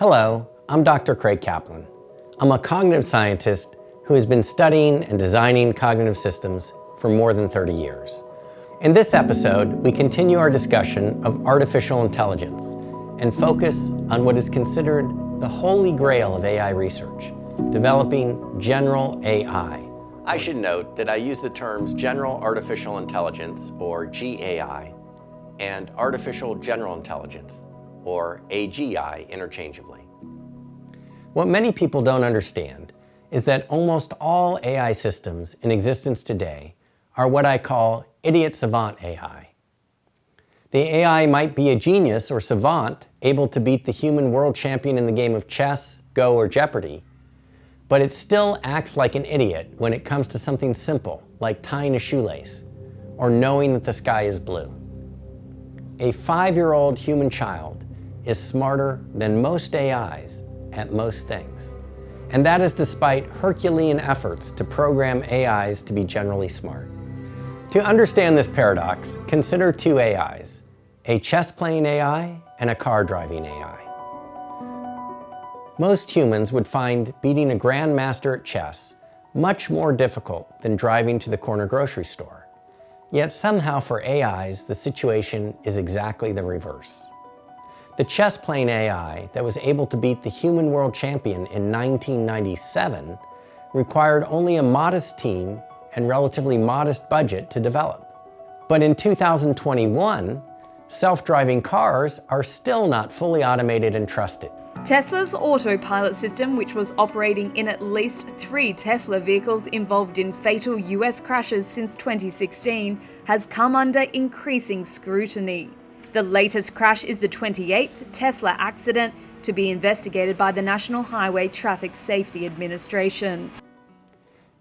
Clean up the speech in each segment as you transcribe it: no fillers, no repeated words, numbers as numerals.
Hello, I'm Dr. Craig Kaplan. I'm a cognitive scientist who has been studying and designing cognitive systems for more than 30 years. In this episode, we continue our discussion of artificial intelligence and focus on what is considered the holy grail of AI research, developing general AI. I should note that I use the terms general artificial intelligence, or GAI, and artificial general intelligence, or AGI, interchangeably. What many people don't understand is that almost all AI systems in existence today are what I call idiot savant AI. The AI might be a genius or savant able to beat the human world champion in the game of chess, Go, or Jeopardy, but it still acts like an idiot when it comes to something simple like tying a shoelace or knowing that the sky is blue. A 5-year-old human child is smarter than most AIs at most things. And that is despite Herculean efforts to program AIs to be generally smart. To understand this paradox, consider two AIs, a chess-playing AI and a car-driving AI. Most humans would find beating a grandmaster at chess much more difficult than driving to the corner grocery store. Yet somehow for AIs, the situation is exactly the reverse. The chess-playing AI that was able to beat the human world champion in 1997 required only a modest team and relatively modest budget to develop. But in 2021, self-driving cars are still not fully automated and trusted. Tesla's autopilot system, which was operating in at least 3 Tesla vehicles involved in fatal US crashes since 2016, has come under increasing scrutiny. The latest crash is the 28th Tesla accident to be investigated by the National Highway Traffic Safety Administration.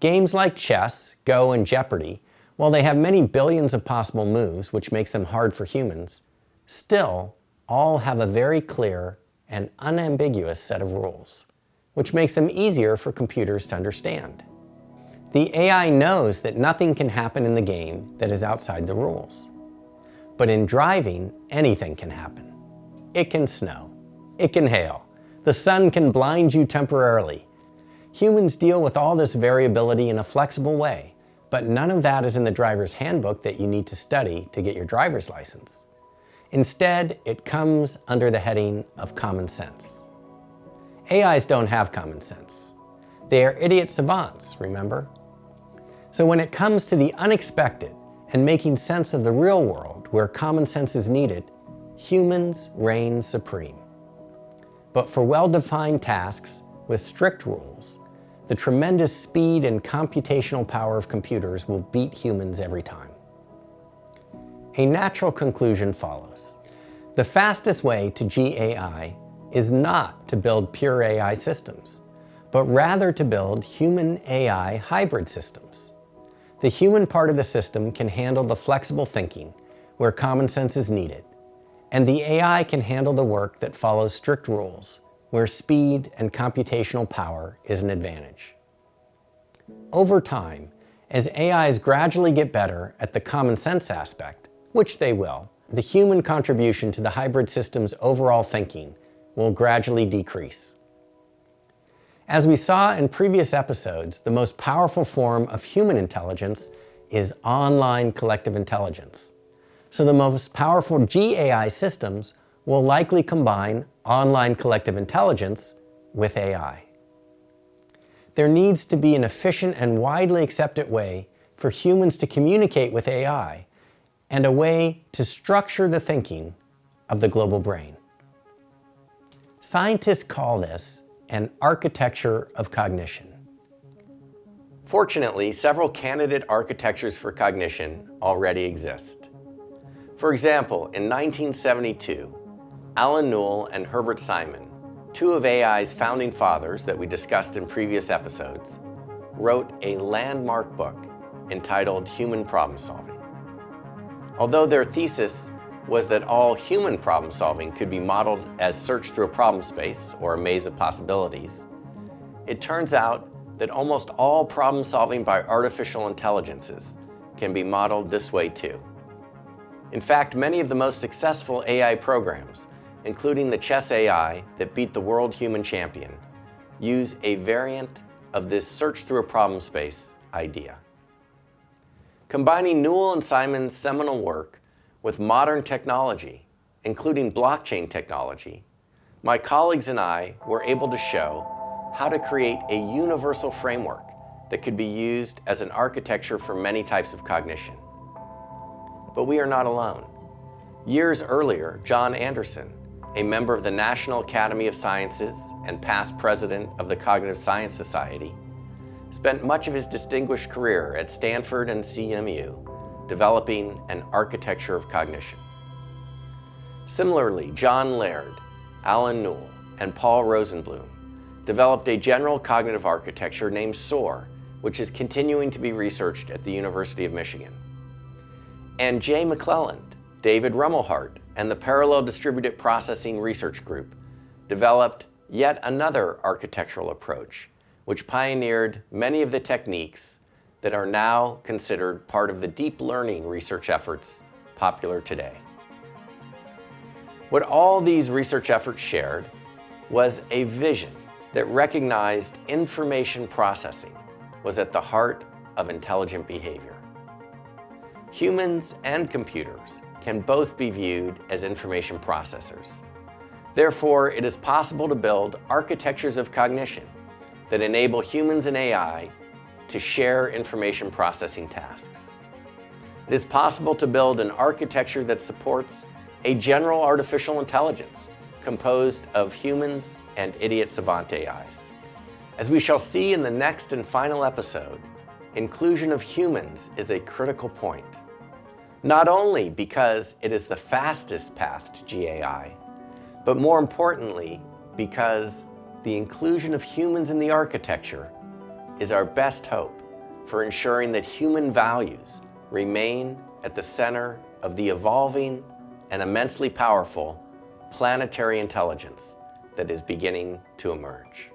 Games like chess, Go, and Jeopardy, while they have many billions of possible moves, which makes them hard for humans, still all have a very clear and unambiguous set of rules, which makes them easier for computers to understand. The AI knows that nothing can happen in the game that is outside the rules. But in driving, anything can happen. It can snow. It can hail. The sun can blind you temporarily. Humans deal with all this variability in a flexible way, but none of that is in the driver's handbook that you need to study to get your driver's license. Instead, it comes under the heading of common sense. AIs don't have common sense. They are idiot savants, remember? So when it comes to the unexpected and making sense of the real world where common sense is needed, humans reign supreme. But for well-defined tasks with strict rules, the tremendous speed and computational power of computers will beat humans every time. A natural conclusion follows. The fastest way to GAI is not to build pure AI systems, but rather to build human-AI hybrid systems. The human part of the system can handle the flexible thinking where common sense is needed, and the AI can handle the work that follows strict rules where speed and computational power is an advantage. Over time, as AIs gradually get better at the common sense aspect, which they will, the human contribution to the hybrid system's overall thinking will gradually decrease. As we saw in previous episodes, the most powerful form of human intelligence is online collective intelligence. So the most powerful GAI systems will likely combine online collective intelligence with AI. There needs to be an efficient and widely accepted way for humans to communicate with AI and a way to structure the thinking of the global brain. Scientists call this an architecture of cognition. Fortunately, several candidate architectures for cognition already exist. For example, in 1972, Alan Newell and Herbert Simon, two of AI's founding fathers that we discussed in previous episodes, wrote a landmark book entitled Human Problem Solving. Although their thesis was that all human problem solving could be modeled as search through a problem space or a maze of possibilities, it turns out that almost all problem solving by artificial intelligences can be modeled this way too. In fact, many of the most successful AI programs including the chess AI that beat the world human champion, use a variant of this search through a problem space idea. Combining Newell and Simon's seminal work with modern technology, including blockchain technology, my colleagues and I were able to show how to create a universal framework that could be used as an architecture for many types of cognition. But we are not alone. Years earlier, John Anderson, a member of the National Academy of Sciences and past president of the Cognitive Science Society, spent much of his distinguished career at Stanford and CMU developing an architecture of cognition. Similarly, John Laird, Alan Newell, and Paul Rosenblum developed a general cognitive architecture named SOAR, which is continuing to be researched at the University of Michigan. And Jay McClelland, David Rummelhart, and the Parallel Distributed Processing Research Group developed yet another architectural approach, which pioneered many of the techniques that are now considered part of the deep learning research efforts popular today. What all these research efforts shared was a vision that recognized information processing was at the heart of intelligent behavior. Humans and computers can both be viewed as information processors. Therefore, it is possible to build architectures of cognition that enable humans and AI to share information processing tasks. It is possible to build an architecture that supports a general artificial intelligence composed of humans and idiot Savant AIs. As we shall see in the next and final episode, inclusion of humans is a critical point. Not only because it is the fastest path to GAI, but more importantly, because the inclusion of humans in the architecture is our best hope for ensuring that human values remain at the center of the evolving and immensely powerful planetary intelligence that is beginning to emerge.